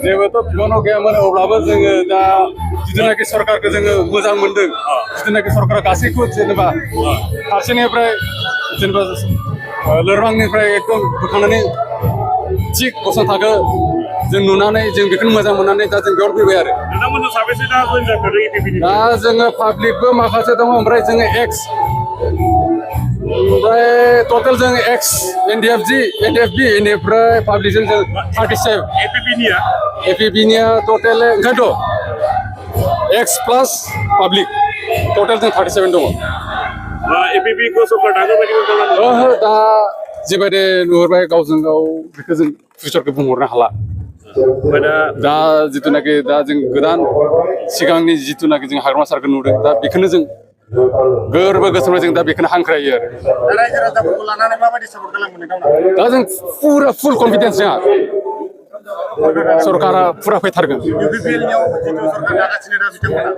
जेबोथ' बिबानाव गैयामोन अब्लाबो जोङो दा जिथुनाखि सरकारखौ जोङो मोजां मोनदों जिथुनाखि सरकारा गासैखौबो जेनेबा फारसेनिफ्राय जेनेबा लोरबांनिफ्राय एकदम बोखांनानै थिग गसंथाखो जों नुनानै जों बेखौनो मोजां मोननानै दा जों बेयावनो फैबाय आरो नोंथांमोनजों साबेसे दा जइन जाखो एपिपिनि? दा जोङो पाब्लिकबो माखासे दङ ओमफ्राय जोङो एक्स ओमफ्राय टटेल जों एक्स एनडिएफबि बेनिफ्राय पाब्लिकजों जों 37 एपिपिनिया एपिपिनिया टटेल ओंखायनोथ' एक्स प्लास पाब्लिक टटेल जों 37 दङ। एपिपिखौ सरकार दानो बायदि नोंथाङा ओहो दा जिबायदि नुहुरबाय गावजों गाव बेखौ जों फिउचारखौ बुंहरनो हाला। दा जिथुनाखि दा जों गोदान सिगांनि जिथुनाखि जों हाग्रामा सारखौ नुदों दा बेखौनो जों गोरबो गोसोनिफ्राय जों दा बेखौनो हांख्रायो आरो रायजो राजाफोरखौ लानानै माबायदि सापर्ट खालामो नोंथांमोना? दा जों फुरा फुल कनफिडेन्स जोंहा सरकारा फुरा फैथारगोन। इउपिपिएलनियाव जिथु सरकार दागासिनो दा बिथांमोना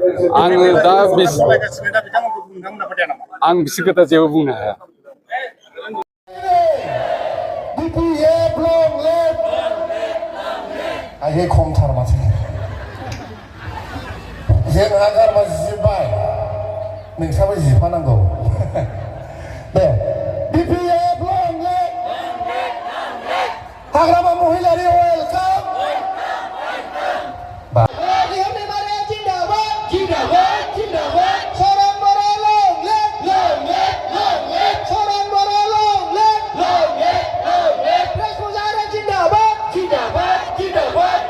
आङो दा सामलायगासिनो दा बिथांमोनखौ नोंथांमोना फोथाया नामा? आं बिसोर खोथा जेबो बुंनो हाया। आयै खमथार माथो जोंहा गारमा जिबाय नोंसाबो जिफानांगौ दे BPF Hagrama Mahilary welcome What?